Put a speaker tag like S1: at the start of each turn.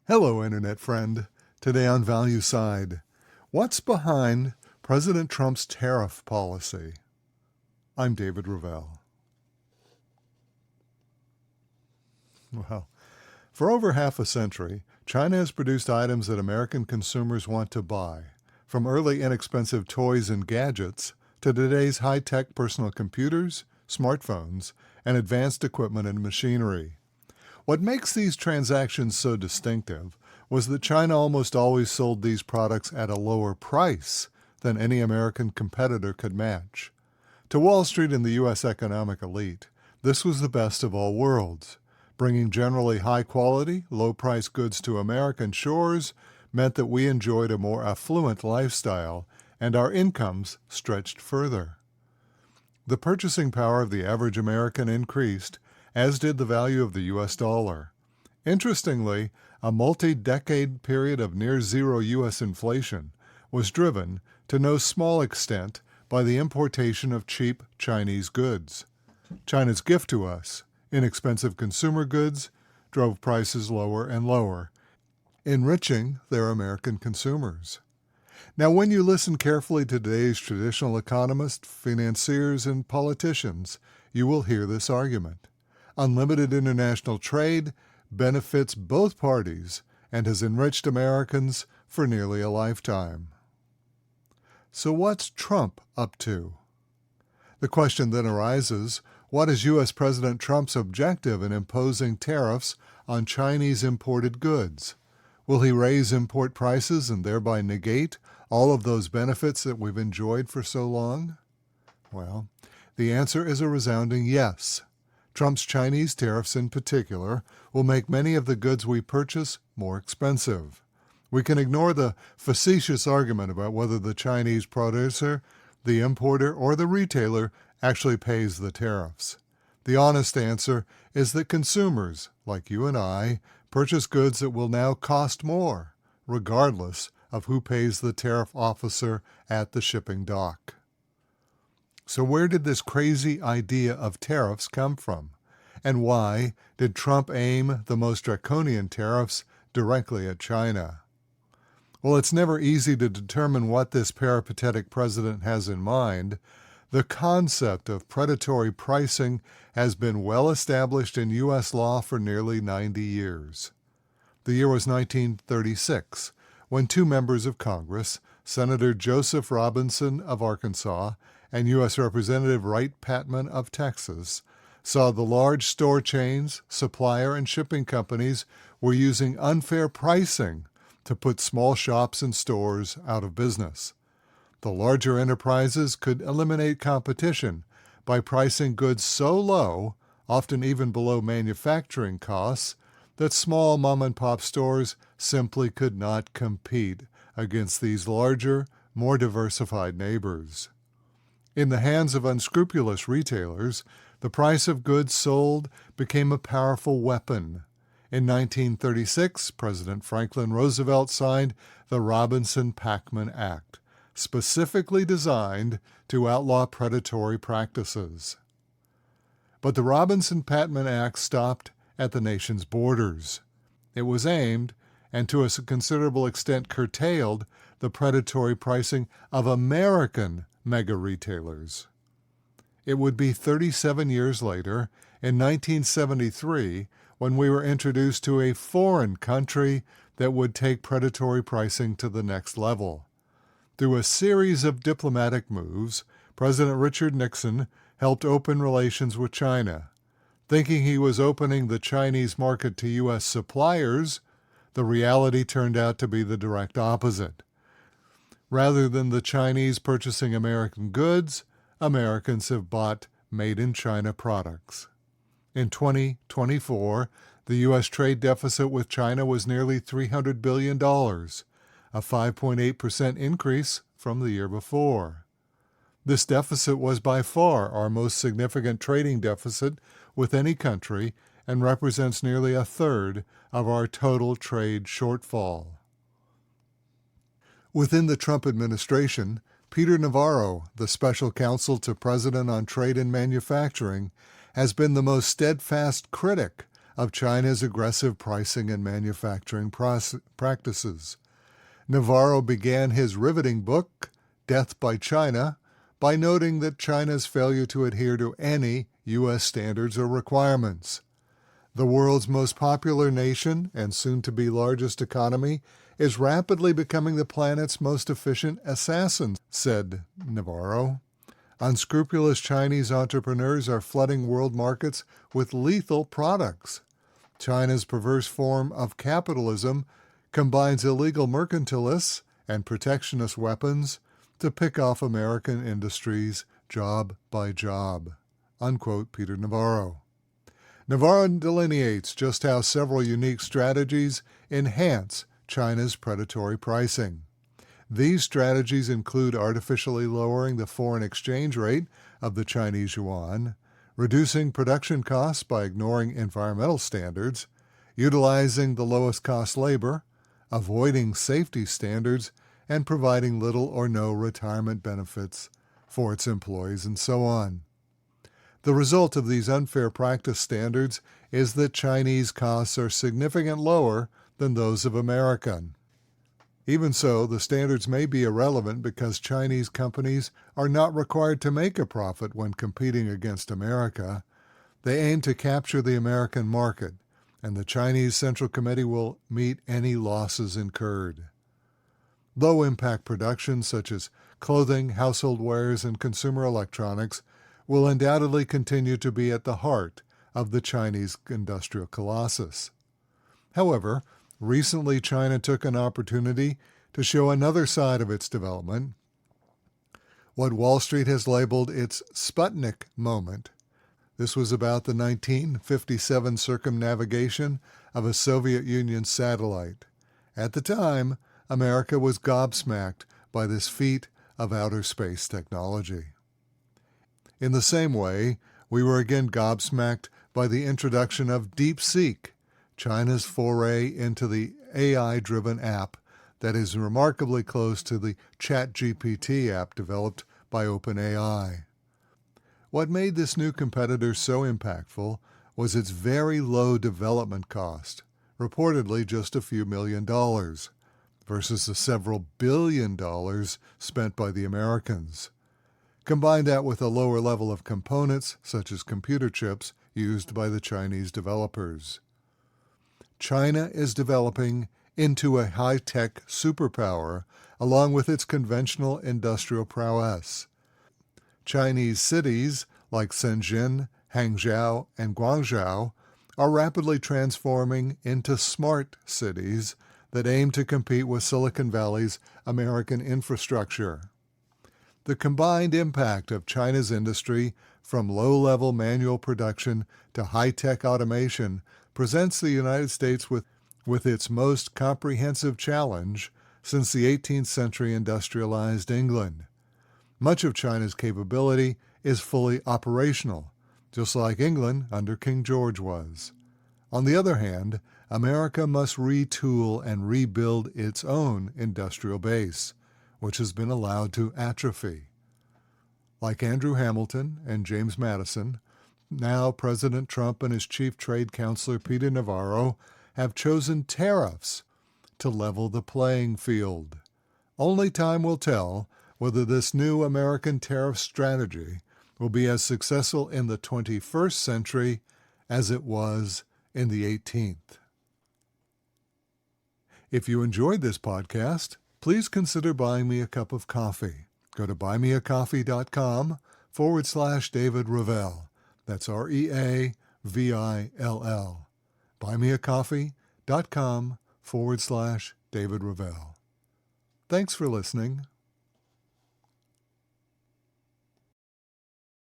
S1: Hello, Internet friend. Today on Value Side, what's behind President Trump's tariff policy? I'm David Ravel. Well, for over half a century, China has produced items that American consumers want to buy, from early inexpensive toys and gadgets to today's high-tech personal computers, smartphones, and advanced equipment and machinery. What makes these transactions so distinctive was that China almost always sold these products at a lower price than any American competitor could match. To Wall Street and the U.S. economic elite, this was the best of all worlds. Bringing generally high-quality, low-price goods to American shores meant that we enjoyed a more affluent lifestyle and our incomes stretched further. The purchasing power of the average American increased, as did the value of the U.S. dollar. Interestingly, a multi-decade period of near-zero U.S. inflation was driven, to no small extent, by the importation of cheap Chinese goods. China's gift to us, inexpensive consumer goods, drove prices lower and lower, enriching their American consumers. Now, when you listen carefully to today's traditional economists, financiers, and politicians, you will hear this argument. Unlimited international trade benefits both parties and has enriched Americans for nearly a lifetime. So what's Trump up to? The question then arises, what is U.S. President Trump's objective in imposing tariffs on Chinese imported goods? Will he raise import prices and thereby negate all of those benefits that we've enjoyed for so long? Well, the answer is a resounding yes. Trump's Chinese tariffs in particular will make many of the goods we purchase more expensive. We can ignore the facetious argument about whether the Chinese producer, the importer, or the retailer actually pays the tariffs. The honest answer is that consumers, like you and I, purchase goods that will now cost more, regardless of who pays the tariff officer at the shipping dock. So where did this crazy idea of tariffs come from? And why did Trump aim the most draconian tariffs directly at China? Well, it's never easy to determine what this peripatetic president has in mind. The concept of predatory pricing has been well established in U.S. law for nearly 90 years. The year was 1936, when two members of Congress, Senator Joseph Robinson of Arkansas and U.S. Representative Wright Patman of Texas, saw the large store chains, supplier, and shipping companies were using unfair pricing to put small shops and stores out of business. The larger enterprises could eliminate competition by pricing goods so low, often even below manufacturing costs, that small mom-and-pop stores simply could not compete against these larger, more diversified neighbors. In the hands of unscrupulous retailers, the price of goods sold became a powerful weapon. In 1936, President Franklin Roosevelt signed the Robinson-Patman Act, specifically designed to outlaw predatory practices. But the Robinson-Patman Act stopped at the nation's borders. It was aimed, and to a considerable extent curtailed, the predatory pricing of American mega-retailers. It would be 37 years later, in 1973, when we were introduced to a foreign country that would take predatory pricing to the next level. Through a series of diplomatic moves, President Richard Nixon helped open relations with China. Thinking he was opening the Chinese market to U.S. suppliers, the reality turned out to be the direct opposite. Rather than the Chinese purchasing American goods, Americans have bought made-in-China products. In 2024, the U.S. trade deficit with China was nearly $300 billion, a 5.8% increase from the year before. This deficit was by far our most significant trading deficit with any country and represents nearly a third of our total trade shortfall. Within the Trump administration, Peter Navarro, the special counsel to President on Trade and Manufacturing, has been the most steadfast critic of China's aggressive pricing and manufacturing practices. Navarro began his riveting book, Death by China, by noting that China's failure to adhere to any U.S. standards or requirements. The world's most popular nation and soon-to-be largest economy is rapidly becoming the planet's most efficient assassin, said Navarro. Unscrupulous Chinese entrepreneurs are flooding world markets with lethal products. China's perverse form of capitalism combines illegal mercantilists and protectionist weapons to pick off American industries job by job. Unquote, Peter Navarro. Navarro delineates just how several unique strategies enhance China's predatory pricing. These strategies include artificially lowering the foreign exchange rate of the Chinese yuan, reducing production costs by ignoring environmental standards, utilizing the lowest cost labor, avoiding safety standards, and providing little or no retirement benefits for its employees, and so on. The result of these unfair practice standards is that Chinese costs are significantly lower than those of American. Even so, the standards may be irrelevant because Chinese companies are not required to make a profit when competing against America. They aim to capture the American market, and the Chinese Central Committee will meet any losses incurred. Low-impact production such as clothing, household wares, and consumer electronics will undoubtedly continue to be at the heart of the Chinese industrial colossus. However, recently China took an opportunity to show another side of its development, what Wall Street has labeled its Sputnik moment. This was about the 1957 circumnavigation of a Soviet Union satellite. At the time, America was gobsmacked by this feat of outer space technology. In the same way, we were again gobsmacked by the introduction of DeepSeek, China's foray into the AI-driven app that is remarkably close to the ChatGPT app developed by OpenAI. What made this new competitor so impactful was its very low development cost, reportedly just a few $1,000,000, versus the several $billion spent by the Americans. Combine that with a lower level of components, such as computer chips, used by the Chinese developers. China is developing into a high-tech superpower, along with its conventional industrial prowess. Chinese cities like Shenzhen, Hangzhou, and Guangzhou are rapidly transforming into smart cities that aim to compete with Silicon Valley's American infrastructure. The combined impact of China's industry, from low-level manual production to high-tech automation, presents the United States with its most comprehensive challenge since the 18th century industrialized England. Much of China's capability is fully operational, just like England under King George was. On the other hand, America must retool and rebuild its own industrial base, which has been allowed to atrophy. Like Andrew Hamilton and James Madison, now President Trump and his chief trade counselor Peter Navarro have chosen tariffs to level the playing field. Only time will tell whether this new American tariff strategy will be as successful in the 21st century as it was in the 18th. If you enjoyed this podcast, please consider buying me a cup of coffee. Go to buymeacoffee.com/David Ravel. That's REAVILL. Buymeacoffee.com/David Ravel. Thanks for listening.